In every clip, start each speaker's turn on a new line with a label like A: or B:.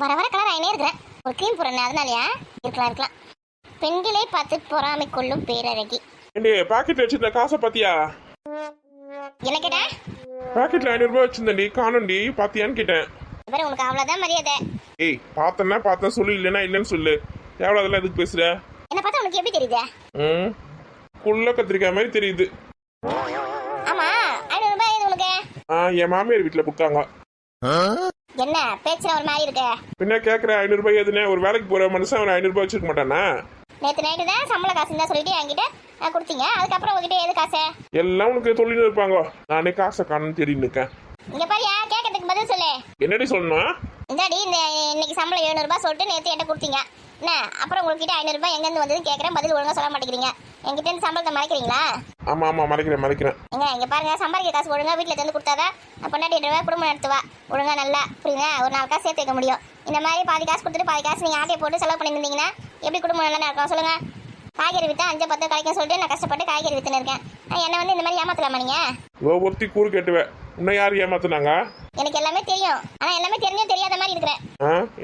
A: வர வர கலர் ஆயினே இருக்கிறேன். ஒரு க்ரீம் போடுறேன், அதனாலயா? இருக்கலாம். பெண்களே பார்த்து பொறாமை கொள்ளும் பேரழகி.
B: பாக்கெட்ல வச்சிருந்த காசை பாத்தியா?
A: என்ன கேட்ட?
B: பாக்கெட்ல 500 ரூபாய் வச்சிருந்தேன்டி, காணும்டி, பாத்தியான்னு கேட்டேன்.
A: இவரு உனக்கு அவ்வளவுதான் மரியாதை.
B: ஏய், பார்த்தேன் சொல்லு, இல்லைன்னா இல்லைன்னு சொல்லு. எவ்வளவு அதெல்லாம் எதுக்கு பேசுற?
A: என்ன பார்த்தா உனக்கு எப்படி தெரியுது?
B: குள்ள கத்திரிக்காய் மாதிரி தெரியுது.
A: ஆமா, 500 ரூபாய் எது உனக்கு?
B: என் மாமியார் வீட்டுல கொடுத்தாங்க.
A: என்ன பேச்சுல ஒரு மாதிரி இருக்கு?
B: பின்ன கேக்குற 500 ரூபாய் எதுன்னு? ஒரு வேலைக்கு போற மனுஷன் ஒரு 500 ரூபாய் வச்சிருக்க மாட்டானா?
A: நேத்து நைட்டு தான் சம்பள காசு தான் சொல்லிட்டு என்கிட்ட கொடுத்தீங்க. அதுக்கப்புறம் உங்ககிட்ட எது காசு?
B: எல்லாம் உனக்கு சொல்லிட்டு இருப்பாங்க. நானே காசை காணும்னு தெரியும் இருக்கேன்.
A: இங்க பாரியா, கேட்கறதுக்கு பதில் சொல்லு.
B: என்னடி சொல்லணும்?
A: இந்தாடி, இன்னைக்கு சம்பளம் 700 ரூபாய் சொல்லிட்டு நேத்து என்கிட்ட கொடுத்தீங்க. என்ன அப்புறம் உங்ககிட்ட 500 ரூபாய் எங்க இருந்து வந்ததுன்னு கேட்கறேன், பதில் ஒழுங்கா சொல்ல மாட்டேங்கிறீங்க. என்கிட்ட இருந்து சம்பளத்தை மறைக்கிறீங்களா?
B: ஆமா மறைக்கிறேன்.
A: இங்க பாருங்க, சம்பாதிக்க காசு ஒழுங்கா வீட்டுல தந்து கொடுத்தாதான் பொண்டாட்டி குடும்பம் நடத்துவா. ஒழுங்கா நல்லா புரியுங்க, ஒரு 4 காசு சேர்த்து வைக்க முடியும். இந்த மாதிரி பாதி காசு கொடுத்துட்டு பாதி காசு நீங்க ஆட்டையை போட்டு செலவு பண்ணியிருந்தீங்கன்னா எப்படி குடும்பம் நல்லா நடக்கும் சொல்லுங்க? காய்கறி வித்தா 5-10 கிடைக்கும் சொல்லிட்டு நான் கஷ்டப்பட்டு காய்கறி வித்துன்னு இருக்கேன். என்ன வந்து இந்த மாதிரி ஏமாத்தலாமா நீங்க?
B: ஒருத்தி கூறு கேட்டுவேன். உன்னை யாரு ஏமாத்துனாங்க?
A: எனக்கு எல்லாமே தெரியும். ஆனா எல்லாமே தெரிஞ்சும் தெரியாத மாதிரி இருக்கிறேன்.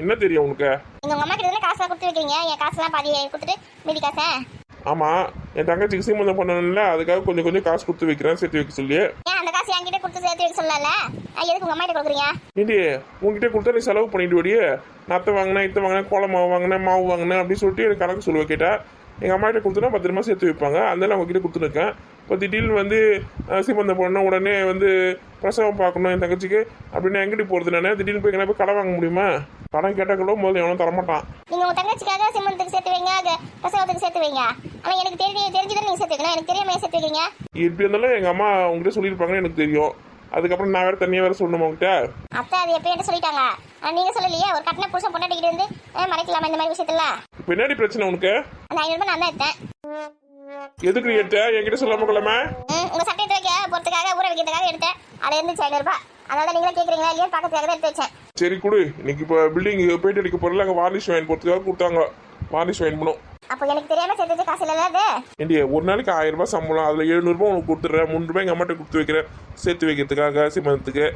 B: என்ன தெரியும் உனக்கு?
A: நீங்க உங்க அம்மா கிட்ட காசு கொடுத்து வைக்கிறீங்க. என் காசுலாம் பாதி கொடுத்துட்டு மீதி காசை.
B: ஆமா, என் தங்கச்சிக்கு சீமந்தம் பண்ணணும்ல, அதுக்காக கொஞ்சம் காசு கொடுத்து வைக்கிறேன், சேர்த்து வைக்க சொல்லி.
A: ஏன் அந்த காசு என்கிட்ட கொடுத்து சேர்த்து வைக்க சொல்லல? எதுக்கு உங்க அம்மா கிட்ட கொடுக்குறீங்க?
B: ஏண்டி, உங்ககிட்ட கொடுத்தா நீ செலவு பண்ணிட்டு வடியே. நத்தை வாங்கினேன், இத்த வாங்கினேன், கோல மாவு வாங்கினேன், மாவு வாங்கினேன் அப்படின்னு சொல்லிட்டு எனக்கு கணக்கு சொல்லுவ. கேட்டா எங்கள் அம்மா கிட்ட கொடுத்தனா பத்திரமா சேர்த்து வைப்பாங்க. அதனால அவங்ககிட்ட கொடுத்துருக்கேன். இப்போ திடீர்னு வந்து சீமந்தம் பண்ணணும், உடனே வந்து பிரசவம் பார்க்கணும் என் தங்கச்சிக்கு அப்படின்னு எங்கிட்ட போகிறது? நான் திடீர்னு போய் போய் கடை வாங்க முடியுமா? கடன் கேட்டாக்களோ முதல்ல எவனும் தரமாட்டான்.
A: நீங்க உங்க தங்கச்சிக்காக சீமந்தத்துக்கு சேர்த்து வைங்க, பிரசவத்துக்கு சேர்த்து வைங்க. ஆனா எனக்கு தெரிஞ்சுதான் நீங்க சேர்த்து வைக்கணும். எனக்கு தெரியாம சேர்த்து வைக்கிறீங்க.
B: இப்படி இருந்தாலும் எங்கள் அம்மா உங்ககிட்ட சொல்லியிருப்பாங்கன்னு எனக்கு தெரியும். அதுக்கப்புறம் நான் வேற தனியாக வேற சொல்லணுமா உங்ககிட்ட?
A: அத்தை அது எப்பயும் சொல்லிட்டாங்க, நீங்க சொல்லலையே. ஒரு கட்டின புருஷன் பொண்டாட்டிக்கிட்டு இருந்து மறைக்கலாமா இந்த மாதிரி விஷயத்துல?
B: பின்னாடி பிரச்சனை உனக்கு?
A: அந்த 500 ரூபாய் நான் தான் எடுத்தேன்.
B: எதுக்கு நீ எடுத்த? என்கிட்ட சொல்லாம கொள்ளாம?
A: உங்க சட்டை துவைக்க போறதுக்காக ஊற வைக்கிறதுக்காக எடுத்தேன். அது இருந்துச்சு 500 ரூபாய். அதனால நீங்களும் கேக்குறீங்களா இல்லையா பாக்கிறதுக்காக தான் எடுத்து வச்சேன்.
B: சரி கொடு. இன்னைக்கு இப்போ பில்டிங் பெயிண்ட் அடிக்க போறல, அங்கே வார்னிஷ் வாங்கி போறதுக்காக கொடுத்தாங்க. வார்னிஷ் வாங்கி பண்ணும்.
A: அப்போ எனக்கு தெரியாம சேர்த்து காசு இல்ல அது.
B: ஏண்டியா, ஒரு நாளைக்கு 1000 ரூபாய் சம்பளம், அதுல 700 ரூபாய் உனக்கு கொடுத்துட்றேன். 3 ரூபாய் எங்க அம்மாட்ட கொடுத்து வைக்கிறேன் சேர்த்து வைக்கிறதுக்காக சீமந்தத்துக்கு.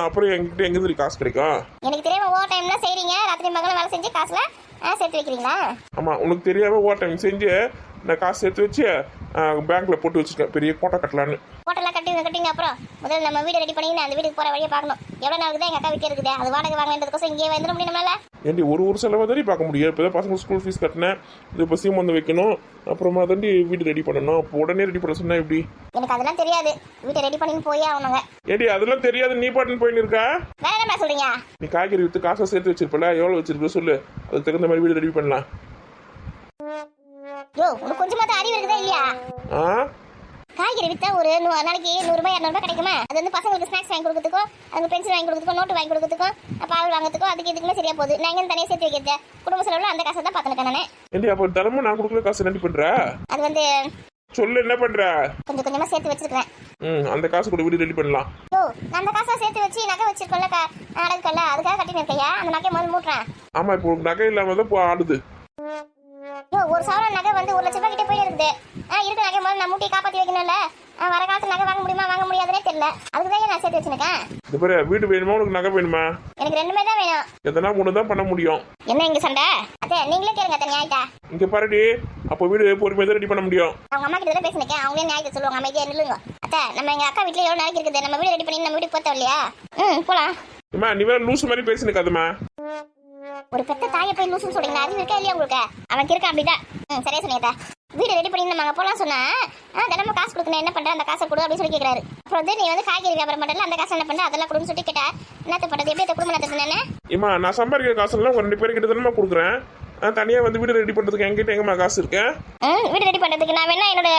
B: அப்புறம் எங்கிட்ட எங்க காசு கிடைக்கும்?
A: எனக்கு தெரியாம ஓவர் டைம்ல செய்றீங்க, ராத்திரி மகள வேலை செஞ்சு காசுல சேர்த்து வைக்கிறீங்களா?
B: ஆமா, உனக்கு தெரியாம ஓவர் டைம் செஞ்சு நான் காசு சேர்த்து வச்சு பேங்க்ல போட்டு வச்சிருக்கேன், பெரிய கோட்டை கட்டலான்னு.
A: கோட்டெல்லாம் கட்டிங்க. அப்புறம் முதல்ல நம்ம வீடு ரெடி பண்ணி அந்த வீட்டுக்கு போற வழியை பார்க்கணும். எவ்வளவு நாளுக்கு தான் எங்க அக்கா வீட்டு இருக்குது, அது வாடகை வாங்கினதுக்கோசம் இங்கே வந்துட முடியும்ல.
B: ஏண்டி, ஒரு செலவை தாண்டி பார்க்க முடியும். இப்போதான் பசங்க ஸ்கூல் ஃபீஸ் கட்டினேன், இது இப்போ சீமந்தம் வைக்கணும், அப்புறமா தாண்டி வீடு ரெடி பண்ணணும். அப்போ உடனே ரெடி பண்ண சொன்னா எப்படி?
A: எனக்கு அதெல்லாம் தெரியாது. வீட்டை ரெடி பண்ணி போயே ஆகணுங்க.
B: ஏண்டி, அதெல்லாம் தெரியாது, நீ பாட்டுன்னு போயின்னு இருக்கா?
A: வேற என்ன சொல்றீங்க?
B: நீ காய்கறி வித்து காசை சேர்த்து வச்சிருப்பல, எவ்வளவு வச்சிருக்க சொல்லு, அதுக்கு தகுந்த மாதிரி வீடு ரெடி பண்ணலாம்.
A: யோ, உனக்கு கொஞ்சமாவது அறிவு இருக்குதா இல்லையா? காய்கறி வித்தா ஒரு நாளைக்கு 100 ரூபாய் 200 ரூபாய் கிடைக்குமா? அது வந்து பசங்களுக்கு ஸ்நாக்ஸ் வாங்கி கொடுக்கறதுக்கோ, அவங்க பென்சில் வாங்கி கொடுக்கறதுக்கோ, நோட்டு வாங்கி கொடுக்கறதுக்கோ, பால் வாங்குறதுக்கோ, அதுக்கு இதுக்குமே சரியா போகுது. நான் எங்க தனியாக சேர்த்து வைக்கிறது? குடும்ப செலவுல அந்த காசை தான் பார்த்துருக்கேன் நானே.
B: ஏண்டி, அப்போ தினமும் நான் கொடுக்குற காசு ரெடி பண்ற?
A: அது வந்து
B: சொல்லு, என்ன பண்ற?
A: கொஞ்சம் கொஞ்சமா சேர்த்து வச்சிருக்கேன்.
B: அந்த காசு கூட வீடு ரெடி பண்ணலாம்.
A: யோ, நான் அந்த காசை சேர்த்து வச்சு நகை வச்சிருக்கோம்ல, அடகுக்கல்ல, அதுக்காக கட்டின்னு இருக்கையா? அந்த நகை முதல்ல மூட்டுறேன்.
B: ஆமா, இப்போ நகை இல்லாம தான் ஆடுது.
A: யோ, ஒரு சவரன் நகை வந்து 1 லட்சம் ரூபாய் கிட்ட போய் இருக்குது. இருக்க நகை முதல்ல நான் மூட்டையை காப்பாற்றி வைக்கணும்ல. வர காலத்து நகை வாங்க முடியுமா வாங்க முடியாதுன்னே தெரியல. அதுக்குதான் நான் சேர்த்து வச்சிருக்கேன்.
B: இது பாரு, வீடு வேணுமா உனக்கு நகை வேணுமா?
A: எனக்கு 2மே தான் வேணும்.
B: எதனா ஒன்று தான் பண்ண முடியும்.
A: என்ன இங்க சண்டை? அத்தை நீங்களே கேளுங்க. அத்தை நியாயத்தா
B: இங்க பாருடி, அப்போ வீடு பொறுமையாக தான் ரெடி பண்ண முடியும்.
A: அவங்க அம்மா கிட்ட தான் பேசினேன், அவங்களே நியாயத்தை சொல்லுவாங்க. அமைதியா நில்லுங்க. அத்தை, நம்ம எங்க அக்கா வீட்டுல எவ்வளவு நாளைக்கு இருக்குது, நம்ம வீடு ரெடி பண்ணி நம்ம வீட்டுக்கு போத்தோம் இல்லையா? போலாம்.
B: அம்மா, நீ வேற லூசு மாதிரி பேசினுக்காதுமா.
A: ஒரு பெத்த தாயை போய் லூசுன்னு சொல்றீங்களா? அறிவு இருக்கா இல்லையா உங்களுக்கு? அவன் இருக்கா அப்படிதான். சரியா சொன்னீங்க. வீடு ரெடி பண்ணி நம்ம போலாம் சொன்னா தினமும் காசு கொடுக்கணும், என்ன பண்ற அந்த காசை கொடு அப்படின்னு சொல்லி கேட்கறாரு. அப்புறம் வந்து நீ வந்து காய்கறி வியாபாரம் பண்றல, அந்த காசு என்ன பண்ற அதெல்லாம் கொடுன்னு சொல்லி கேட்டா என்னத்த பண்றது? எப்படி குடும்பம் நடத்துறேன்னு?
B: இம்மா, நான் சம்பாதிக்கிற காசுலாம் ஒரு 2 பேருக்கு கிட்ட தானே கொடுக்குறேன். தனியாக வந்து வீடு ரெடி பண்ணுறதுக்கு என்கிட்ட எங்கம்மா காசு இருக்கேன்?
A: வீடு ரெடி பண்ணுறதுக்கு நான் வேணா என்னோட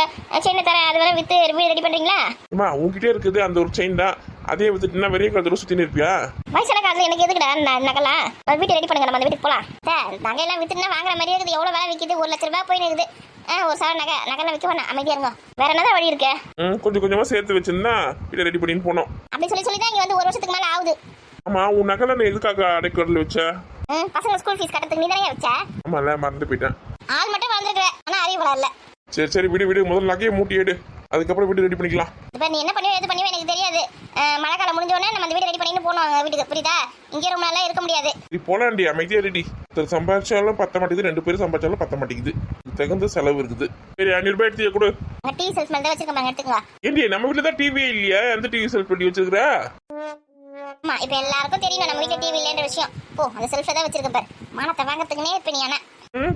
A: செயினை தரேன், அது வேணா விற்று வீடு ரெடி பண்ணுறீங்களா?
B: அம்மா, உங்ககிட்டே இருக்குது அந்த ஒரு செயின் தான், அதே வித்துட்டுனா வெறிய காலத்தில் சுற்றின்னு இருப்பியா?
A: வயசான காலத்தில் எனக்கு எதுக்குடா நகலாம்? வீட்டு ரெடி பண்ணுங்க, நம்ம அந்த வீட்டுக்கு போகலாம். சார், நகையெல்லாம் விற்றுனா வாங்குற மாதிரி இருக்குது. எவ்வளோ வேலை விற்கிது? 1 லட்ச ரூபாய் போய் இருக்குது. ஒரு சார் நகைலாம் விற்க வேணாம், அமைதியா இருங்க. வேற என்னதான் வழி இருக்கு?
B: கொஞ்சம் கொஞ்சமாக சேர்த்து வச்சிருந்தா வீட்டை ரெடி பண்ணின்னு போனோம்.
A: அப்படி சொல்லி தான் இங்கே வந்து 1 வருஷத்துக்கு மேலே ஆகுது.
B: ஆமா, உன் நகை நான் எதுக்காக அடைக்கிறதுல வச்ச?
A: பசங்க ஸ்கூல் ஃபீஸ் கட்டுறதுக்கு நீ தானே வச்ச?
B: ஆமால, மறந்து போயிட்டேன்.
A: ஆள் மட்டும் வளர்ந்துருக்குற, ஆனா அறிவு வளரல.
B: சரி விடு, முதல்ல நகையை மூட்டி எடு. அதுக்கப்புறம் வீடு ரெடி பண்ணிக்கலாம்.
A: இப்போ நீ என்ன பண்ணுவ எது பண்ணுவ எனக்கு தெரியாது. மழை காலம் முடிஞ்சோடனே நம்ம அந்த வீடு ரெடி பண்ணிட்டு போகணும் வீட்டுக்கு, புரியுதா? இங்கே ரொம்ப நாளாக இருக்க முடியாது.
B: நீ போலாண்டி, அமைதியா ரெடி. சம்பாதிச்சாலும் பத்த மாட்டேங்குது, 2 பேரும் சம்பாதிச்சாலும் பத்த மாட்டேங்குது. தகுந்த செலவு இருக்குது. சரி 500 ரூபாய் எடுத்து கொடு.
A: அங்கே டிவி செல்ஃப் மேலே தான் வச்சிருக்கேன், எடுத்துக்கலாம்.
B: ஏண்டி நம்ம வீட்டில் தான் டிவியே இல்லையா? எந்த டிவி செல்ஃப் பண்ணி வச்சிருக்கிறா?
A: ஆமா, இப்போ எல்லாருக்கும் தெரியும் நம்ம வீட்டில் டிவி இல்லைன்ற விஷயம். போ, அந்த செல்ஃபை தான் வச்சிருக்கேன் பாரு. மானத்தை வாங்கறதுக்குனே இப்போ நீ ஆனால்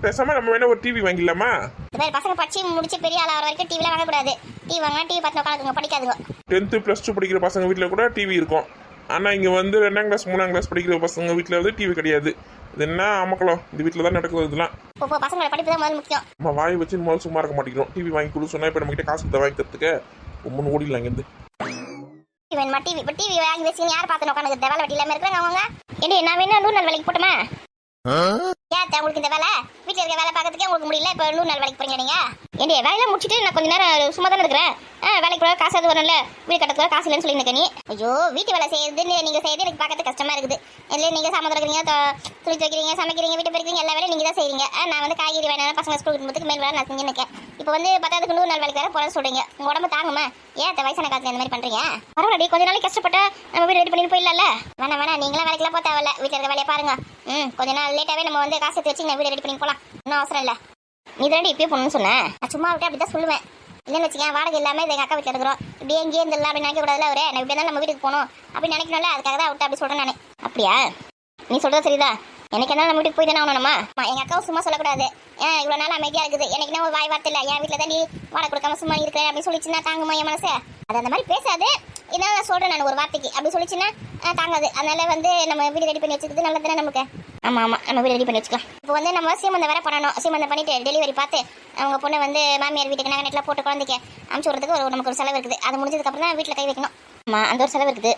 B: பேசாம நம்ம வேணா ஒரு டிவி வாங்கிடலாமா?
A: இந்த மாதிரி பசங்க படிச்சு முடிச்சு பெரிய ஆள் ஆகிற வரைக்கும் டிவிலாம் வாங்கக்கூடாது. டிவி வாங்கினா டிவி பார்த்து உட்காந்துங்க, படிக்காதுங்க.
B: 10th +2 படிக்கிற பசங்க வீட்டில் கூட டிவி இருக்கும். ஆனால் இங்கே வந்து 2ஆம் கிளாஸ் 3ஆம் கிளாஸ் படிக்கிற பசங்க வீட்டில் வந்து டிவி கிடையாது. இது என்ன அமக்கலாம்? இந்த வீட்டில் தான் நடக்குது இதெல்லாம்.
A: இப்போ பசங்களோட படிப்பு தான் முதல் முக்கியம்.
B: நம்ம வாய் வச்சு முதல்ல சும்மா இருக்க மாட்டேங்கிறோம். டிவி வாங்கி கொடு சொன்னா இப்போ நம்ம கிட்ட காசு கொடுத்தா வாங்கி தரத்துக்கு 3 ஓடிடலாம் இங்கேருந்து.
A: வேணுமா டிவி? இப்போ டிவி வாங்கி வச்சு யார் பார்த்து உட்காந்து வேலை வெட்டி இல்லாமல் இருக்கிறாங்க அவங்க. ஏடி நான் வேணும் 100 நாள் வேலைக்கு போட்டுமா? ஏன் உங்களுக்கு இந்த வேலை வீட்டில் இருக்க வேலை பார்க்கறதுக்கே உங்களுக்கு முடியல, இப்போ 100 நாள் வேலைக்கு போறீங்க நீங்க? ஏண்டி வேலையெல்லாம் முடிச்சுட்டு நான் கொஞ்ச நேரம் சும்மா தானே இருக்கிறேன். வேலைக்கு போக காசு அது வரல, வீடு கட்டத்துக்கு காசு இல்லைன்னு சொல்லி நீ. ஐயோ, வீட்டு வேலை செய்யறதுன்னு நீங்க செய்யறது எனக்கு பார்க்கறது கஷ்டமா இருக்குது. இல்லை நீங்க சாமான் துடைக்கிறீங்க, துணி துவைக்கிறீங்க, சமைக்கிறீங்க, வீட்டு பெருக்கிறீங்க, எல்லா வேலையும் நீங்க தான் செய்றீங்க. நான் வந்து காய்கறி வேணாலும் பசங்க ஸ்கூல் போகிறதுக்கு மேல் வேலை நான் செஞ்சு நிற்கேன். இப்போ வந்து 10க்கு 100 நாள் வேலைக்கு வேற போறேன்னு சொல்றீங்க. உங்க உடம்பு தாங்குமா? ஏன் வயசான காலத்துல இந்த மாதிரி பண்றீங்க? பரவாயில்ல, கொஞ்ச நாளைக்கு கஷ்டப்பட்டா நம்ம வீடு ரெடி பண்ணிட்டு போயிடலாம்ல. வேணா நீங்களாம் வேலைக்கெல்லாம் போக தேவையில்ல, வீட்டில் இருக்க வேலையை பாருங்க. கொஞ்ச நாள் லேட்டாவே நம்ம வந்து காசு வச்சு நான் வீடு ரெடி பண்ணி போலாம். இன்னும் அவசரம் இல்லை. நீ தானே இப்பயே போகணும்னு சொன்னேன். நான் சும்மா விட்டு அப்படிதான் சொல்லுவேன். இல்லைன்னு வச்சுக்கேன், வாடகை இல்லாமல் எங்கள் அக்கா வீட்டில் இருக்கிறோம். இப்படியே எங்கேயே இருந்தில்ல அப்படின்னு நினைக்க கூடாதுல. அவரே நான் இப்படி தான் நம்ம வீட்டுக்கு போகணும் அப்படின்னு நினைக்கணும்ல. அதுக்காக தான் விட்டு அப்படி சொல்கிறேன் நான். அப்படியா? நீ சொல்கிறது சரிதா. எனக்கு என்ன நம்ம வீட்டுக்கு போய் தானே ஆகணும்மா? எங்கள் அக்காவும் சும்மா சொல்லக்கூடாது. ஏன் இவ்வளோ நாள் அமைதியாக இருக்குது, எனக்கு என்ன ஒரு வாய் வார்த்தை இல்லை. என் வீட்டில் தான் நீ வாடகை கொடுக்காம சும்மா இருக்கிறேன் அப்படின்னு சொல்லிச்சுன்னா தாங்குமா என் மனசு? அது அந்த மாதிரி பேசாது. இதனால நான் சொல்கிறேன் நான் ஒரு வார்த்தைக்கு அப்படி சொல்லிச்சுன்னா தாங்காது. அதனால வந்து நம்ம வீடு ரெடி பண்ணி வச்சுக்கிறது நல்லது தானே நமக்கு. ஆமாம் நம்ம வீடு ரெடி பண்ணி வச்சுக்கலாம். இப்போ வந்து நம்ம சீமந்தம் வேற பண்ணணும். சீமந்தம் பண்ணிட்டு டெலிவரி பார்த்து அவங்க பொண்ணை வந்து மாமியார் வீட்டுக்கு நாங்கள் நெட்டில் போட்டு குழந்தைக்கு அமுச்சு விட்றதுக்கு நமக்கு ஒரு செலவு இருக்குது. அது முடிஞ்சதுக்கப்புறம் தான் வீட்டில் கை வைக்கணும். ஆமாம், அந்த ஒரு செலவு இருக்குது.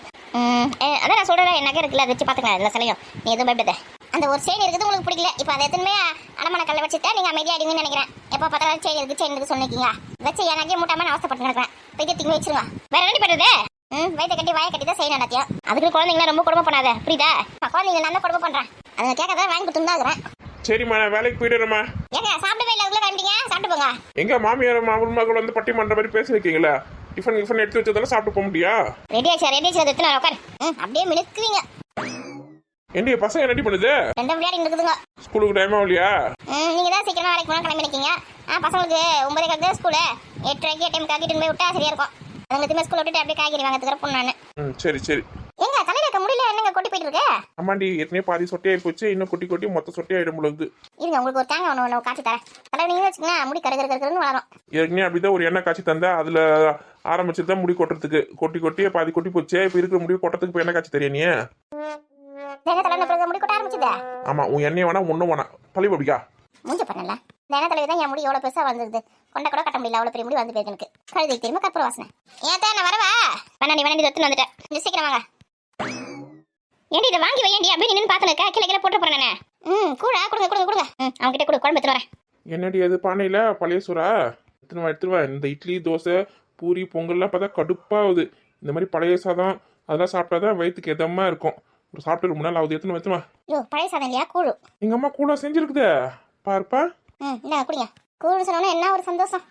A: அதான் நான் சொல்கிறேன், நகை இருக்குல்ல, அதை வச்சு பார்த்துக்கலாம். எல்லா செலவையும் நீ எதுவும் பயப்படாத. அந்த ஒரு செயின் இருக்குது உங்களுக்கு பிடிக்கல, இப்போ அதை எத்தனை அடமான கல்லை வச்சுட்டா நீங்கள் அமைதியாகிடுங்கன்னு நினைக்கிறேன். எப்போ பார்த்தாலும் செயின் இருக்குது சொன்னிக்கிங்க வச்சு என் நகையை மூட்டாமல் நான் அவசரப்பட்டு நினைக்கிறேன். போய் திங்க வச்சிருங்க. வேற என்ன பண்ணுறது? வயிற்ற கட்டி வாயை கட்டி தான் செய்யணும் எல்லாத்தையும். அதுக்கு குழந்தைங்களா ரொம்ப கொடுமை பண்ணாத, புரியுதா? குழந்தைங்க நான் தான் கொடுமை பண்ணுறேன். அதை கேட்கறத வாங்கி கொடுத்துன்னு தான் இருக்கிறேன்.
B: சரிம்மா, நான் வேலைக்கு போயிடுறேம்மா.
A: ஏங்க சாப்பிடவே இல்லை, அதுக்குள்ளே கிளம்பிட்டீங்க? சாப்பிட்டு போங்க.
B: எங்க மாமியார் மகள் வந்து பட்டி மன்ற மாதிரி பேசி வைக்கீங்களா? டிஃபன் எடுத்து வச்சதால சாப்பிட்டு போக முடியா?
A: ரெடி ஆச்சு எடுத்து நான் உட்காரு. அப்படியே மினுக்குவீங்க.
B: ஏண்டி பசங்க ரெடி பண்ணுது?
A: 2 விளையாடி இருக்குதுங்க.
B: ஸ்கூலுக்கு டைம் ஆகலையா?
A: நீங்க தான் சீக்கிரமா வேலைக்கு போனா கிளம்பி நிக்கீங்க. பசங்களுக்கு 9:30 ஸ்கூலு, 8:30 டைம் காக்கிட்டு போய் விட்டா சரியா இருக்கும். அவங்க திரும்ப ஸ்கூல் விட்டுட்டு அப்படியே காய்கறி வாங்கிறதுக்கு போன நான்.
B: சரி சரி.
A: எங்க தலையில இருக்க முடியல, என்னங்க கொட்டி போயிட்டு இருக்கு?
B: ஆமாண்டி, ஏற்கனவே பாதி சொட்டையாகி போச்சு, இன்னும் கொட்டி மொத்த சொட்டையாயிடும் பொழுது.
A: இருங்க, உங்களுக்கு ஒரு தேங்காய் ஒன்று காய்ச்சி தரேன். தலைவர் நீங்க வச்சுக்கோங்க, முடி கருகருன்னு வளரும்.
B: ஏற்கனவே அப்படிதான் ஒரு எண்ணெய் காய்ச்சி தந்தா அதுல ஆரம்பிச்சுட்டு தான் முடி கொட்டுறதுக்கு. கொட்டி பாதி கொட்டி போச்சு. இப்போ இருக்கிற முடி கொட்டத்துக்கு இப்போ எண்ணெய் காய்ச்சி தெரியா நீ?
A: தேங்காய் தலைவர் முடி கொட்ட ஆரம்பிச்சுதே.
B: ஆமா, உன் எண்ணெய் வேணா ஒன்றும் வேணாம், பழி பபிக்கா
A: மூஞ்ச பண்ணல. தேங்காய் தலைவர் தான் என் முடி எவ்வளோ பெருசாக வந்துருது. கொண்ட கூட கட்ட முடியல, அவ்வளோ பெரிய முடி வந்து போயிருக்கு எனக்கு. கழுதை திரும்ப கற்பூர வாசனை. ஏன் நான் வரவா? வேணாண்டி தொத்துன்னு வந்துட்டேன். கொஞ்சம் சீக்கிரம் வாங்க. ஏண்டி இதை வாங்கி வையண்டி, அப்படியே நின்று பார்த்துருக்கா. கீழே போட்டு போறேன் நான். கூட கொடுங்க. அவங்க கிட்ட கொடு, குழம்பு எடுத்து வரேன்.
B: என்னடி அது பானையில பழைய சோறா? எடுத்துருவா. இந்த இட்லி தோசை பூரி பொங்கல்லாம் பார்த்தா கடுப்பாகுது. இந்த மாதிரி பழைய சாதம் அதெல்லாம் சாப்பிட்டாதான் வயிற்றுக்கு எதமா இருக்கும். ஒரு சாப்பிட்டு ரொம்ப நாள் ஆகுது. எத்தனை
A: ஐயோ, பழைய சாதம் இல்லையா? கூழு.
B: எங்க அம்மா கூழா செஞ்சிருக்குதே பாருப்பா.
A: இல்லை குடிங்க. கூழு சொன்னோன்னா என்ன ஒரு சந்தோஷம்.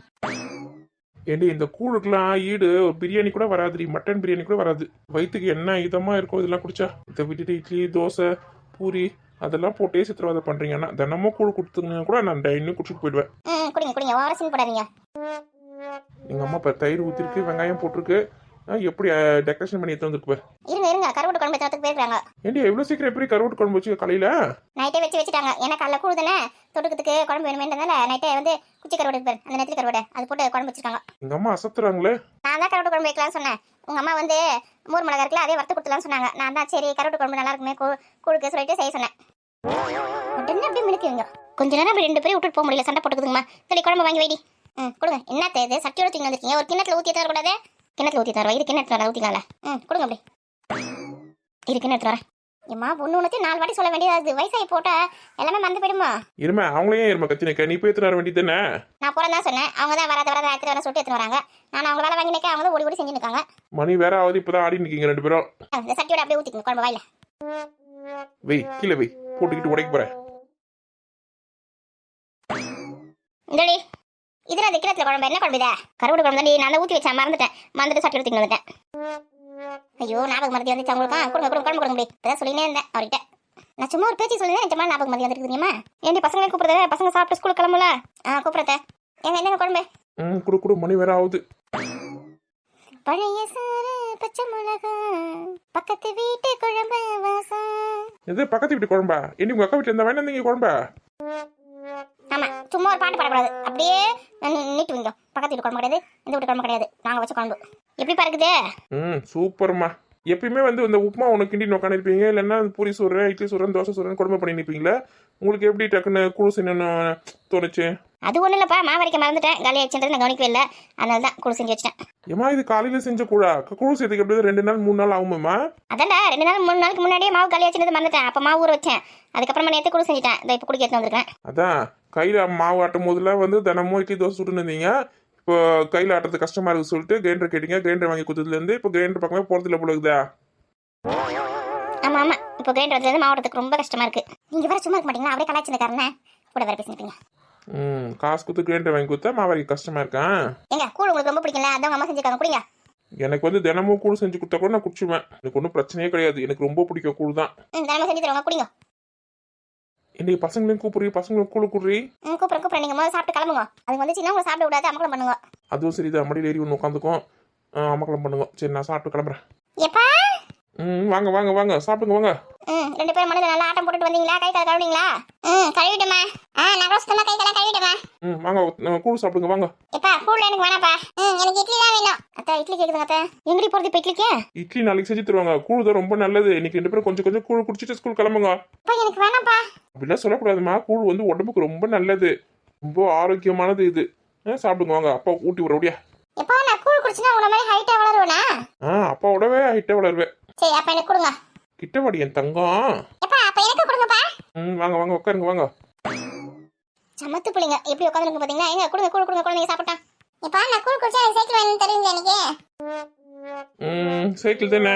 B: ஏண்டி இந்த கூழுக்கெல்லாம் ஈடு ஒரு பிரியாணி கூட வராதுடி, மட்டன் பிரியாணி கூட வராது. வயிற்றுக்கு என்ன இதமா இருக்கும் இதெல்லாம் குடிச்சா. இதை விட்டுட்டு இட்லி தோசை பூரி அதெல்லாம் போட்டே சித்திரவதை பண்றீங்கன்னா தினமும் கூழ் கொடுத்துங்க கூட நான் டெய்லியும் குடிச்சிட்டு போயிடுவேன்.
A: குடிங்க வாரசின் போடாதீங்க.
B: எங்க அம்மா இப்போ தயிர் ஊற்றிருக்கு, வெங்காயம் போட்டிருக்கு. எப்படி டெக்கரேஷன் பண்ணி எடுத்து வந்துருக்கு.
A: இருங்க கருவாட்டு குழம்பு எடுத்துறதுக்கு போயிருக்காங்க.
B: ஏண்டி எவ்வளோ சீக்கிரம் எப்படி கருவாட்டு குழம்பு வச்சு காலையில?
A: நைட்டே வச்சுட்டாங்க. ஏன்னா காலைல கூழ் தானே, தொட்டுக்கிறதுக்கு குழம்பு வேணுமேன்றதால நைட்டே வந்து குச்சி கருவாடு பேர் அந்த நேரத்தில் கருவாடு அது போட்டு குழம்பு வச்சிருக்காங்க.
B: எங்க அம்மா அசத்துறாங்களே. நான்
A: தான் கருவாட்டு குழம்பு வைக்கலாம்னு சொன்னேன். உங்க அம்மா வந்து மூர் மிளகா இருக்குல்ல, அதே வறுத்து கொடுத்துலாம்னு சொன்னாங்க. நான் தான் சரி கருவாட்டு குழம்பு நல்லா இருக்குமே கூழுக்கு சொல்லிட்டு செய்ய சொன்னேன். உடனே அப்படியே மினுக்குவீங்க. கொஞ்ச நேரம் அப்படி 2 பேரும் விட்டுட்டு போக முடியல, சண்டை போட்டுக்குதுங்கம்மா. சரி குழம்பு வாங்கி வைடி. கொடுங்க. என்ன தேது சட்டியோட தூக்கி வந்துருக்கீங்க. ஒரு கிண்ணத்துல ஊற்றி தரக்கூடாது. கிணத்துல ஊற்றி தருவா. இது கிணத்துல ஊற்றிக்கலாம்ல. கொடுங்க அப்படி. இது கிணத்துல வரேன். ஏம்மா ஒன்று 4 வாட்டி சொல்ல வேண்டியது. வயசாகி போட்டா எல்லாமே மறந்து போயிடுமா?
B: இருமா, அவங்களையும் இருமா கத்தினக்க நீ போய் எடுத்துட்டு வர வேண்டியது தானே. நான்
A: போறேன் தான் சொன்னேன். அவங்க தான் வராத எடுத்துட்டு வர சொல்லிட்டு எடுத்துட்டு வராங்க. நான் அவங்க வேலை வாங்கி நிற்க, அவங்க தான் ஓடி செஞ்சு நிற்காங்க.
B: மணி வேற ஆகுது, இப்பதான் ஆடி நிற்கீங்க 2 பேரும்.
A: இந்த சட்டியோட அப்படியே ஊற்றிக்கங்க குழம்பு வாயில.
B: வெய் கீழே வெய், போட்டுக்கிட்டு உடைக்க போறேன்.
A: இந்தடி இதுல அந்த கிணத்துல குழம்பு என்ன குழம்பு இதா? கருவாடு குழம்பு தான் நான் தான் ஊற்றி வச்சேன், மறந்துட்டு சாப்பிட்டு எடுத்துட்டு வந்துட்டேன். ஐயோ ஞாபகம் மறதி வந்துச்சு அவங்களுக்கு. கொடுங்க கொடுங்க குழம்பு கொடுங்க. இப்பதான் சொல்லினே இருந்தேன் அவர்கிட்ட. நான் சும்மா ஒரு பேச்சு சொல்லுங்க, நிஜமா ஞாபகம் மறதி வந்துருக்கு தெரியுமா? ஏன்டி பசங்களை கூப்பிடுறது? பசங்க சாப்பிட்டு ஸ்கூலுக்கு கிளம்புல. கூப்பிடுறத எங்க என்னங்க குழம்பு?
B: குடு மணி வேற ஆகுது.
A: பழைய சாறு பச்சை மிளகா பக்கத்து வீட்டு குழம்பு வாசம்.
B: எது பக்கத்து வீட்டு குழம்பா? இனி உங்க அக்கா வீட்டுல இருந்தா வேணா நீங்க குழம்பா?
A: ஆமா, சும்மா ஒரு பாட்டு பாடக்கூடாது, அப்படியே நீட்டு வைங்க. பக்கத்து வீட்டு குழம்பு கிடையாது, இந்த வீட்டு குழம்பு கிடையாது, நாங்க வச்ச குழம்பு. எப்படி பாருக்குது?
B: சூப்பர்மா. எப்பயுமே வந்து இந்த உப்புமா உனக்கு கிண்டி உட்காந்துருப்பீங்க, இல்லைன்னா பூரி சோறு, இட்லி சோறு, தோசை சோறுன்னு குழம்பு பண்ணி நிற்பீங்களா? உங்களுக்கு எப்படி டக்குன்னு கூழ் செய்யணும்னு தோணுச்சு?
A: அது ஒன்றும் இல்லைப்பா, மாவரைக்க மறந்துட்டேன், காலி ஆச்சுன்றது நான் கவனிக்கவே இல்லை, அதனால தான் கூழ் செஞ்சு வச்சிட்டேன்.
B: ஏமா இது காலையில செஞ்ச கூழா? கூழ் செய்யறதுக்கு எப்படி 2 நாள் 3 நாள் ஆகுமாம்மா?
A: அதான்டா 2 நாள் 3 நாளுக்கு முன்னாடியே மாவு காலி ஆச்சுன்றது மறந்துட்டேன். அப்போ மாவு ஊற வச்சேன், அதுக்கப்புறமா நேற்று கூழ் செஞ்சுட்டேன். இதை இப்போ குடிக்க எடுத்து வந்திருக்கேன்.
B: அதான் கையில மாவு ஆட்டும் போதுல வந்து தினமும் இட்லி தோசை சுட்டுன்னு இருந்தீங்க. இப்போ கையில ஆட்டுறது கஷ்டமா இருக்கு சொல்லிட்டு கிரைண்டர் கேட்டீங்க. கிரைண்டர் வாங்கி கொடுத்ததுல இருந்து இப்போ கிரைண்டர் பக்கமே போறதுல போல இருக்குதா?
A: ஆமா ஆமா, இப்போ கிரைண்டர் வந்து மாவட்டத்துக்கு ரொம்ப கஷ்டமா இருக்கு. நீங்க வேற சும்மா இருக்க மாட்டீங்களா? அப்படியே கலாச்சிருக்காருன்னு கூட வேற பேசிட்டீங்க.
B: காசு கொடுத்து கிரைண்டர் வாங்கி கொடுத்தா மாவரைக்கு கஷ்டமா இருக்கான்.
A: எங்க கூழ் உங்களுக்கு ரொம்ப பிடிக்கல, அதான் உங்க அம்மா செஞ்சுருக்காங்க, குடிங்க.
B: எனக்கு வந்து தினமும் கூழ் செஞ்சு கொடுத்தா கூட நான் குடிச்சுவேன். எனக்கு ஒன்றும் பிரச்சனையே கிடையாது. எனக்கு ரொம்ப பிடிக்கும் கூழ் தான்.
A: தினமும் செஞ்சு தருவாங்க, குடிங்க.
B: இன்னைக்கு பசங்களையும் கூப்பிடுறீ, பசங்களும் கூழ் கூடுறீ.
A: கூப்பிடுறேன், நீங்க முதல்ல சாப்பிட்டு கிளம்புங்க. அது வந்துச்சுன்னா உங்களை சாப்பிட விடாது, அமக்கலம் பண்ணுங்க.
B: அதுவும் சரிதான், மடியில் ஏறி ஒன்று உட்காந்துக்கும், அமக்கலம் பண்ணுங்க. சரி நான் சாப்பிட்டு கிளம்புறேன்.
A: எப்பா
B: வாங்க வாங்க வாங்க சாப்பிடுங்க வாங்க.
A: 2 பேரும் மனதில் நல்லா ஆட்டம் போட்டுட்டு வந்தீங்களா? கை கால் கழுவிங்களா? கழுவிட்டமா. நான் கூட சுத்தமா கை கால கழுவிட்டமா.
B: வாங்க கூழ் சாப்பிடுங்க வாங்க.
A: எப்பா கூழ் எனக்கு வேணாப்பா, எனக்கு இட்லி தான் வேணும். அத்தா இட்லி கேக்குதுங்க அத்தா. எங்கடி போறது இப்ப இட்லிக்கு?
B: இட்லி நாளைக்கு செஞ்சு தருவாங்க. கூழ் தான் ரொம்ப நல்லது. இன்னைக்கு 2 பேரும் கொஞ்சம் கொஞ்சம் கூழ் குடிச்சிட்டு ஸ்கூல் கிளம்புங்க.
A: அப்பா எனக்கு வேணாப்பா.
B: அப்படிலாம் சொல்லக்கூடாதுமா. கூழ் வந்து உடம்புக்கு ரொம்ப நல்லது, ரொம்ப ஆரோக்கியமானது இது. சாப்பிடுங்க வாங்க, அப்பா ஊட்டி விட முடியா.
A: எப்பா நான் கூழ் குடிச்சா உன மாதிரி ஹைட்டா வளருவேனா?
B: அப்பாவோடவே ஹைட்டா வளருவேன்.
A: சரி அப்ப எனக்கு கொடுங்க.
B: கிட்ட வாடி என் தங்கம்.
A: எப்பா அப்ப எனக்கு கொடுங்கப்பா.
B: வாங்க வாங்க உட்காருங்க வாங்க.
A: சமத்து புள்ளைங்க எப்படி உட்காந்துருக்கு பாத்தீங்களா? எங்க கொடுங்க கூழ் கொடுங்க, குழந்தைங்க சாப்பிட்டா. எப்பா நான் கூழ் குடிச்சா சைக்கிள் வாங்கி தருவீங்க எனக்கு?
B: சைக்கிள் தானே,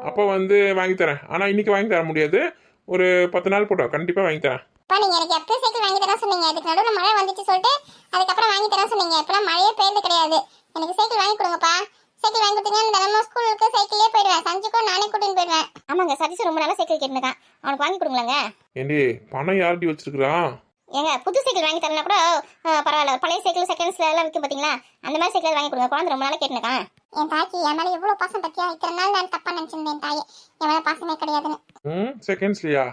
B: அப்போ வந்து வாங்கி தரேன். ஆனா இன்னைக்கு வாங்கி தர முடியாது, ஒரு 10 நாள் போட்டோம், கண்டிப்பா வாங்கி தரேன்.
A: நீங்க எனக்கு எப்போ சைக்கிள் வாங்கி தர சொன்னீங்க? அதுக்கு நடுவில் மழை வந்துச்சு சொல்லிட்டு அதுக்கப்புறம் வாங்கி தர சொன்னீங்க. இப்பெல்லாம் மழையே பெய்யுறது கிடையாது. எனக்கு சைக்கிள் வாங்கி கொடுங்கப்பா. சைக்கிள் வாங்கி கொடுத்தீங்கன்னா தினமும் ஸ்கூலுக்கு சைக்கிளே போயிடுவேன், சஞ்சுக்கும் நானே கூட்டின்னு போயிடுவேன். ஆமாங்க, சதீஷ் ரொம்ப நாளா சைக்கிள் கேட்டுருக்கான், அவனுக்கு வாங்கி கொடுங்களாங்க.
B: ஏண்டி பணம் யார்டி வச்சிருக்கான்?
A: ஏங்க புது சைக்கிள் வாங்கி தரனா கூட பரவாயில்ல, பழைய சைக்கிள் செகண்ட்ஸ்ல எல்லாம் விற்கும் பாத்தீங்களா, அந்த மாதிரி சைக்கிள் வாங்கி கொடுங்க. குழந்தை ரொம்ப நாளா கேட்டுருக்கான். என் தாய்க்கு என் மேல எவ்வளவு பாசம் பத்தியா? இத்தனை நாள் நான் தப்பா நினைச்சிருந்தேன் தாயே என் மேல பாசமே கிடையாதுன்னு.
B: செகண்ட்ஸ்லையா?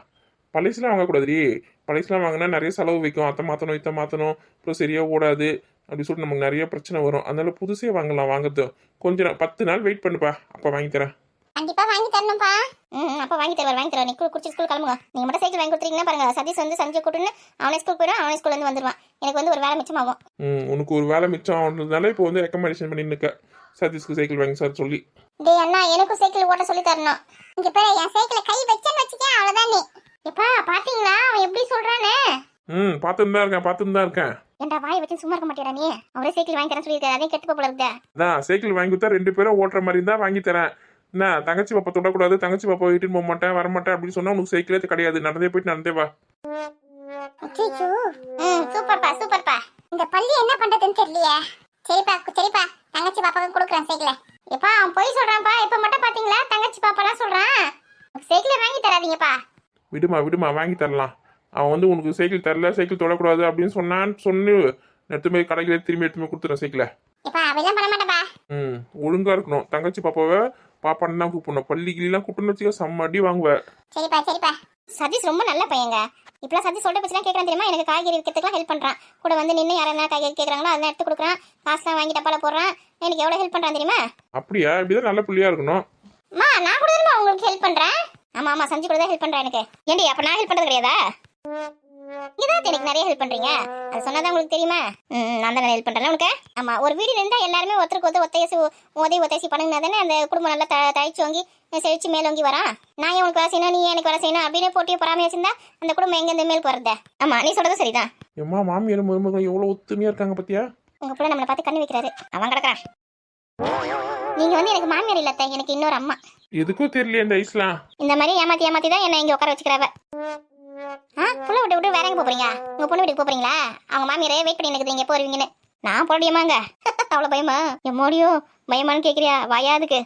B: பழைசுலாம் வாங்கக்கூடாதுடி. பழைசுலாம் வாங்கினா நிறைய செலவு வைக்கும், அத்தை மாற்றணும் இத்தை மாற்றணும், அப்புறம் சரியாக ஓடாது அப்படி சொல்லிட்டு நமக்கு நிறைய பிரச்சனை வரும். அதனால புதுசே வாங்கலாம். வாங்குறது கொஞ்சம் 10 நாள் வெயிட் பண்ணுப்பா, அப்போ வாங்கி தரேன்.
A: கண்டிப்பா வாங்கி தரணும்ப்பா. அப்ப வாங்கி தருவார். நீ குடிச்சு ஸ்கூல் கிளம்புங்க. நீங்க மட்டும் சைக்கிள் வாங்கி கொடுத்தீங்கன்னா பாருங்க, சதீஷ் வந்து சஞ்சய் கூட்டுன்னு அவனே ஸ்கூல் போயிடும், அவனே ஸ்கூல்ல இருந்து வந்துருவான். எனக்கு வந்து ஒரு வேலை மிச்சம் ஆகும்.
B: உனக்கு ஒரு வேலை மிச்சம் ஆகுறதுனால இப்போ வந்து ரெக்கமெண்டேஷன் பண்ணி நிற்க சதீஷ்க்கு சைக்கிள் வாங்கி சார் சொல்லி.
A: டேய் அண்ணா எனக்கும் சைக்கிள் ஓட்ட சொல்லி தரணும். இங்க பாரு, என் சைக்கிளை கை வச்சேன்னு வச்சுக்க அவ்வளவுதான். நீ எப்பா பாத்தீங்களா அவன் எப்படி சொல்றானே?
B: பார்த்துன்னு தான் இருக்கேன்.
A: ஏன்டா வாய் வச்சு சும்மா இருக்க மாட்டேடா நீ? அவரே சைக்கிள் வாங்கி தரேன் சொல்லியிருக்காரு, அதையும் கெட்டு போல இருக்குதா?
B: அதான் சைக்கிள் வாங்கி கொடுத்தா 2 பேரும் ஓட்டுற மாதிரி தான் வாங்கி தரேன். என்ன தங்கச்சி பாப்பா தொடக்கூடாது, தங்கச்சி பாப்பா வீட்டுன்னு போக மாட்டேன் வரமாட்டேன் அப்படின்னு சொன்னா உனக்கு சைக்கிளே கிடையாது. நடந்தே போயிட்டு நடந்தே வா.
A: சூப்பர்ப்பா சூப்பர்ப்பா. இந்த பள்ளி என்ன பண்றதுன்னு தெரியலையே. சரிப்பா தங்கச்சி பாப்பாக்கு கொடுக்குறேன் சைக்கிளை. எப்பா அவன் போய் சொல்றான்ப்பா. இப்ப மட்டும் பாத்தீங்களா தங்கச்சி பாப்பாலாம் சொல்றான். சைக்கிளை வாங்கி தராதீங்கப்பா.
B: விடுமா வாங்கி தரலாம். அவன் வந்து உனக்கு சைக்கிள் தரல, சைக்கிள் தொடக்கூடாது அப்படின்னு சொன்னு எடுத்து போய் கடையில திரும்பி எடுத்து போய் கொடுத்துறேன் சைக்கிளை. ஒழுங்கா இருக்கணும். தங்கச்சி பாப்பாவை பாப்பான்னு தான் கூப்பிடணும். பள்ளிக்கிலாம் கூப்பிட்டு வச்சுக்க செம்ம அடி வாங்குவேன்.
A: சரிப்பா. சதீஷ் ரொம்ப நல்ல பையங்க. இப்பெல்லாம் சதீஷ் சொல்ற பச்சலாம் கேட்கறான் தெரியுமா? எனக்கு காய்கறி விற்கிறதுக்குலாம் ஹெல்ப் பண்றான். கூட வந்து நின்று யாரா காய்கறி கேட்கறாங்களோ அதெல்லாம் எடுத்து கொடுக்குறான், காசுலாம் வாங்கி டப்பால போடுறான். எனக்கு எவ்வளவு ஹெல்ப் பண்றான் தெரியுமா?
B: அப்படியா? இப்படிதான் நல்ல புள்ளியா இருக்கணும்.
A: நான் கூட தான் உங்களுக்கு ஹெல்ப் பண்றேன். ஆமா சஞ்சு கூட தான் ஹெல்ப் பண்றேன் எனக்கு. ஏண்டி அப்ப நான் ஹெல்ப் பண்றது கிடையாதா? இதான் எனக்கு நிறைய ஹெல்ப் பண்றீங்க, அது சொன்னாதான் உங்களுக்கு தெரியுமா? நான் தான் ஹெல்ப் பண்றேன் உனக்கு. ஆமா, ஒரு வீடு இருந்தா எல்லாருமே ஒருத்தருக்கு ஒத்தையசி பண்ணுங்கன்னா தானே அந்த குடும்பம் நல்லா தழைச்சு வாங்கி செழிச்சு மேலோங்கி வரான். நான் ஏன் உனக்கு வேலை செய்யணும், நீ எனக்கு வேலை செய்யணும் அப்படின்னு போட்டியை பொறாமையா வச்சிருந்தா அந்த குடும்பம் எங்க இருந்து மேல் போறத? ஆமா நீ சொல்றது சரிதான்.
B: எம்மா மாமியார் மருமகள் எவ்வளவு ஒத்துமையா இருக்காங்க பத்தியா?
A: உங்க பிள்ளை நம்மளை பார்த்து கண்ணு வைக்கிறாரு, அவன் கிடக்குறான். நீங்க வந்து எனக்கு மாமியார் இல்ல, எனக்கு இன்னொரு அம்மா.
B: எதுக்கும் தெரியல இந்த ஐஸ்லாம்.
A: இந்த மாதிரி ஏமாத்தி தான் என்ன இங்க உட்கார வச்சுக்கிறவ. புள்ள விட்டு வேற எங்க போறீங்க? உங்க பொண்ணு வீட்டுக்கு போறீங்களா? அவங்க மாமியாரே வெயிட் பண்ணி நிக்குது, நீங்க எப்போ வருவீங்கன்னு. நான் போடியமாங்க அவ்வளோ பயமா எம்மோடியோ பயமான்னு கேட்குறியா வாயாதுக்கு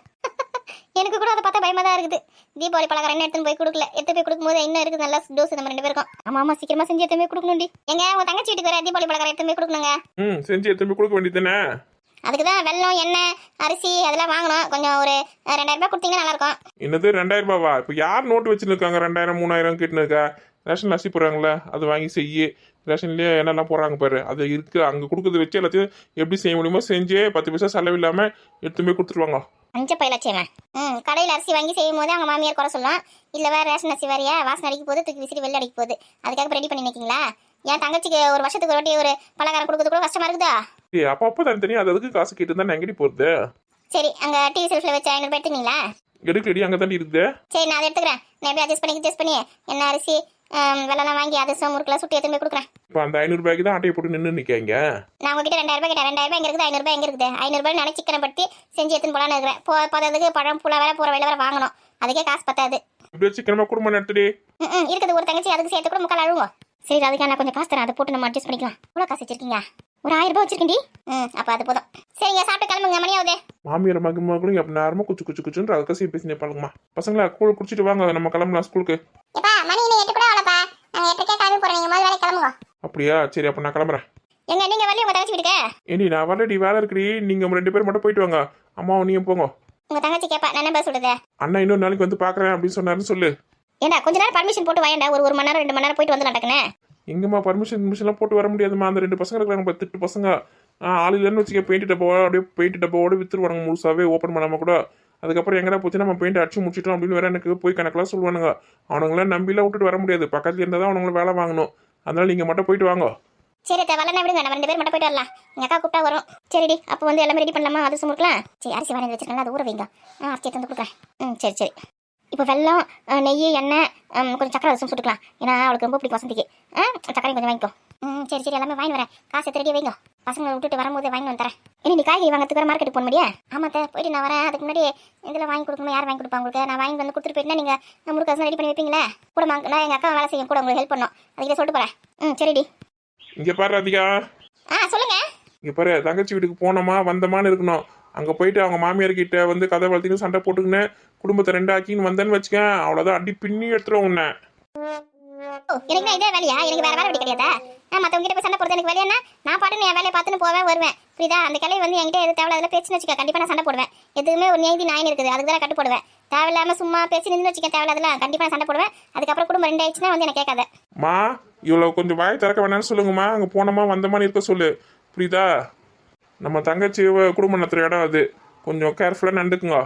A: எனக்கு கூட அதை பார்த்தா பயமா தான் இருக்குது. தீபாவளி பலகாரம் என்ன எடுத்துன்னு போய் கொடுக்கல. எடுத்து போய் கொடுக்கும்போது இன்னும் இருக்குது நல்லா டோஸ் நம்ம 2 பேருக்கும். ஆமா ஆமா சீக்கிரமா செஞ்சு எடுத்து போய் கொடுக்கணும்டி. எங்க உங்க தங்கச்சி வீட்டுக்கு வர தீபாவளி பலகாரம் எடுத்து போய் கொடுக்கணுங்க.
B: செஞ்சு எடுத்து போய் கொடுக்க வேண்டியதுதானே.
A: அதுக்கு தான் வெல்லம் எண்ணெய் அரிசி அதெல்லாம் வாங்கணும். கொஞ்சம் ஒரு 2000 ரூபாய் கொடுத்தீங்கன்னா நல்லா இருக்கும்.
B: என்னது 2000 ரூபாவா? இப்போ யார் நோட்டு வச்சுருக்காங்க 2000 3000 கிட்ட இருக்கா? ரேஷன் அரிசி போடுறாங்களே அது வாங்கி செய்யி. ரேஷன்லேயே என்னெல்லாம் போடுறாங்க பாரு, அது இருக்கு அங்கே கொடுக்குறது வச்சு எல்லாத்தையும் எப்படி செய்ய முடியுமோ செஞ்சு 10 பைசா செலவு இல்லாமல் எடுத்து போய் கொடுத்துருவாங்க.
A: அஞ்சு பயிலட்சியமா கடையில் அரிசி வாங்கி செய்யும் போது அவங்க மாமியார் குறை சொல்லலாம். இல்லை வேறு ரேஷன் அரிசி வேறையா வாசனை அடிக்க போது தூக்கி விசிறி வெளில அடிக்க போகுது. அதுக்காக ரெடி பண்ணி நிற்கிங்களா? என் தங்கச்சிக்கு ஒரு வருஷத்துக்கு ஒரு வாட்டி ஒரு பலகாரம் கொடுக்கறது கூட கஷ்டமா இருக்குதா?
B: அப்பப்போ தனித்தனியாக அது அதுக்கு காசு கேட்டு தான் எங்கடி போகிறது?
A: சரி அங்கே டிவி செல்ஃபில் வச்சு 500 ரூபாய் எடுத்துனீங்களா?
B: எடுக்கலடி அங்கே தாண்டி இருக்குது.
A: சரி நான் அதை எடுத்துக்கிறேன். நான் எப்படி அட்ஜஸ்ட் பண்ணி என்ன அரிசி வெள்ளம் வாங்கி அதிரசம் முறுக்கெல்லாம் சுட்டி எடுத்து போய் கொடுக்குறேன்.
B: இப்போ அந்த 500 ரூபாய்க்கு தான் ஆட்டையை போட்டு நின்று நிற்காங்க.
A: நான் உங்ககிட்ட 2000 ரூபாய் கேட்டேன். 2000 ரூபாய் எங்க இருக்குது? 500 ரூபாய் எங்க இருக்குது? 500 ரூபாய் நான் சிக்கனை படுத்தி செஞ்சு எடுத்துன்னு போலான்னு இருக்கிறேன். போகிறதுக்கு பழம் புல வேற போகிற வேலை வேற வாங்கணும். அதுக்கே காசு பத்தாது.
B: இப்படியே சிக்கனமாக குடும்பம் நடத்துடி.
A: இருக்குது ஒரு தங்கச்சி அதுக்கு சேர்த்து கூட 3/4 அழுவோம். சரி அதுக்கு நான் கொஞ்சம் காசு தரேன். அதை போட்டு நம்ம அட்ஜஸ்ட் பண்ணிக்கலாம். எவ்வளோ காசு வச்சிருக்கீங்க? ஒரு 1000 ரூபாய் வச்சிருக்கேன்டி. அப்போ அது போதும். சரிங்க சாப்பிட்டு கிளம்புங்க. மணி ஆகுது.
B: மாமியார் மகனும் அப்போ நேரமாக குச்சுன்னு அதுக்கசி பேசினே பழகுமா. பசங்களா கூழ் குடிச்சிட்டு வாங்க நம்ம கிளம்பலாம் ஸ்கூலுக்கு.
A: மணி இன்னும் 8 கூட ஆகலப்பா. நாங்கள் 8க்கே கிளம்பி போகிறோம். நீங்கள் முதல்ல கிளம்புங்க.
B: அப்படியா? சரி அப்போ நான் கிளம்புறேன்.
A: எங்க நீங்கள் வரலையும் உங்கள் தங்கச்சி வீட்டுக்கு?
B: ஏண்டி நான் வரலடி, வேலை இருக்குடி. நீங்கள் 2 பேர் மட்டும் போயிட்டு வாங்க. அம்மாவும் நீயும் போங்க.
A: உங்கள் தங்கச்சி கேட்பா நான் என்ன பேச சொல்லுது?
B: அண்ணா இன்னொரு நாளைக்கு வந்து பார்க்குறேன் அப்படின்னு சொன்னாருன்னு சொல்லு.
A: ஏண்டா கொஞ்ச நேரம் பர்மிஷன் போட்டு வாயண்டா. ஒரு 1 மணி நேரம் 2 மணி நேரம் போயிட்டு வந்து நடக்குனே.
B: எங்கம்மா பர்மிஷன்லாம் போட்டு வர முடியாதுமா. அந்த 2 பசங்க இருக்கிறாங்க 10 பசங்க. ஆள் இல்லைன்னு வச்சுக்க பெயிண்ட் டப்பாவோட அப்படியே பெயிண்ட் டப்பாவோட வித்துருவாங்க முழுசாவே ஓப்பன் பண்ணாமல் கூட. அதுக்கப்புறம் எங்கடா போச்சு நம்ம பெயிண்ட் அடிச்சு முடிச்சிட்டோம் அப்படின்னு வேற எனக்கு போய் கணக்கெல்லாம் சொல்லுவானுங்க. அவனுங்களாம் நம்பிலாம் விட்டுட்டு வர முடியாது. பக்கத்துல இருந்தால் தான் அவனுங்களை வேலை வாங்கணும். அதனால நீங்கள் மட்டும் போயிட்டு வாங்க.
A: சரி வரலாம் விடுங்க. நம்ம 2 பேர் மட்டும் போயிட்டு வரலாம். எங்கள் அக்கா கூப்பிட்டா வரும். சரிடி அப்போ வந்து எல்லாமே ரெடி பண்ணலாமா? அது சுமுக்கலாம். சரி அரிசி வாங்கி வச்சுருக்கேன். அது ஊற வைங்க. அரிசி எடுத்து வந்து கொடுக்குறேன். சரி இப்போ வெல்லம் நெய் எண்ணெய் கொஞ்சம் சக்கரை ரசம் சுட்டுக்கலாம். ஏன்னா அவளுக்கு ரொம்ப பிடிக்கும் வசந்திக்கு. சக்கரை கொஞ்சம் வாங்கிக்கோ. சரி எல்லாமே வாங்கி வரேன். காசு எடுத்து ரெடியாக வைங்க. பசங்களை விட்டுட்டு வரும்போது வாங்கி வந்து தரேன். இனி நீ காய்கறி வாங்கிறதுக்கு வர மார்க்கெட்டுக்கு போக முடியா? ஆமாம் போயிட்டு நான் வரேன். அதுக்கு முன்னாடி இதில் வாங்கி கொடுக்கணும். யார் வாங்கி கொடுப்பா உங்களுக்கு? நான் வாங்கி வந்து கொடுத்துட்டு போயிட்டுனா நீங்கள் முறுக்கு காசு ரெடி பண்ணி வைப்பீங்களே கூட. நான் எங்கள் அக்கா வேலை செய்யும் கூட உங்களுக்கு ஹெல்ப் பண்ணோம். அதுக்கு சொல்லிட்டு போகிறேன். சரிடி.
B: இங்கே பாரு ராதிகா.
A: சொல்லுங்க.
B: இங்கே பாரு தங்கச்சி வீட்டுக்கு போனோமா வந்தமான்னு இருக்கணும். அங்கே போயிட்டு அவங்க மாமியார் கிட்ட வந்து கதை வளர்த்தின்னு சண்டை போட்டுக்கின்னு குடும்பத்தை 2 ஆக்கின்னு வந்தேன்னு வச்சுக்க அவ்வளோதான் அடி பின்னி எடுத்துருவோம் உன்னை.
A: எனக்கு இதே வேலையா? எனக்கு வேற வேலை அப்படி கிடையாதா? மற்றவங்க கிட்ட போய் சண்டை போடுறது எனக்கு வேலையா? நான் பாட்டு என் வேலையை பார்த்துன்னு போவேன் வருவேன். புரியுதா? அந்த கிளை வந்து என்கிட்ட எது தேவை அதில் பேச்சுன்னு வச்சுக்க கண்டிப்பாக நான் சண்டை போடுவேன். எதுவுமே ஒரு நியாயத்தி நாயின் இருக்குது. அதுக்கு தான் கட்டு போடுவேன். தேவையில்லாமல் சும்மா பேசி நின்று வச்சுக்க தேவையில்லாதெல்லாம் கண்டிப்பாக நான் சண்டை போடுவேன். அதுக்கப்புறம் குடும்பம் 2 ஆயிடுச்சுன்னா வந்து எனக்கு கேட்காத.
B: மா இவ்வளோ கொஞ்சம் வாய் திறக்க வேணாம்னு சொல்லுங்கம்மா. அங்கே போனோமா வந்தமான்னு இருக்க சொல்லு. புரியுதா? நம்ம தங்கச்சி குடும்பம் நடத்துகிற இடம் அது. கொஞ்சம் கேர்ஃபுல்லாக நடந்துக்குங்க.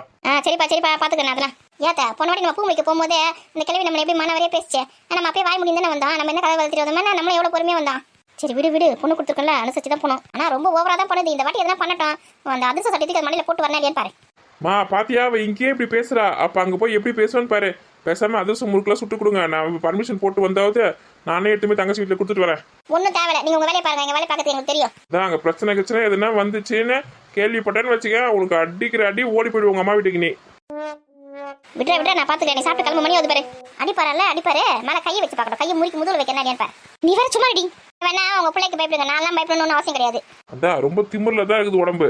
A: சரிப்பா பார்த்துக்கிறேன். அதெல்லாம் ஏத்த போன வாட்டி நம்ம பூ வைக்க போகும்போது இந்த கிழவி நம்ம எப்படி மனவரையே பேசிச்சு. நம்ம அப்படியே வாய் முடியும் தானே வந்தோம். நம்ம என்ன கதை வளர்த்துட்டு வந்தோம்னா நம்மள எவ்வளோ பொறுமையாக வந்தோம். சரி விடு பொண்ணு கொடுத்துருக்கல அனுசரிச்சு தான் போனோம். ஆனால் ரொம்ப ஓவராக தான் பண்ணுது. இந்த வாட்டி எதனா பண்ணட்டும். அந்த அதிர்ஷ்ட சர்டிஃபிகேட் மலையில் போட்டு வரலாம் இல்லையான்னு பாரு.
B: மா பாத்தியா அவ இங்கேயே இப்படி பேசுறா. அப்போ அங்கே போய் எப்படி பேசுவான்னு பாரு. பேசாமல் அதிர்ஷ்டம் முறுக்கெல்லாம் சுட்டு கொடுங்க. நான் பர்மிஷன் போட்டு வந்தாவது நானே எடுத்துமே தங்கச்சி வீட்டில் கொடுத்துட்டு வரேன்.
A: ஒன்றும் தேவையில்லை. நீங்கள் உங்கள் வேலையை பாருங்க. எங்கள் வேலை பார்க்கறது எங்களுக்கு தெரியும்.
B: அதான் அங்கே பிரச்சனை எதுனா வந்துச்சுன்னு கேள்விப்பட்டேன்னு வச்சுக்க உனக்கு அடிக்கிற அடி ஓடி போயிடுவோங்க அம்மா வீட்டுக்கு. நீ
A: விட்ற நான் பார்த்துக்கிறேன். நீ சாப்பிட்டு கிளம்பு. மணி வந்து பாரு. அடிப்பாரு மேலே கையை வச்சு பார்க்கணும். கையை முறிக்கு முதுகில் வைக்க என்ன பாரு. நீ வேற சும்மா அடி வேணா. உங்க பிள்ளைக்கு பயப்படுங்க. நான்லாம் பயப்படணும்னு அவசியம் கிடையாது.
B: அதான் ரொம்ப திமிரில் தான் இருக்குது உடம்பு.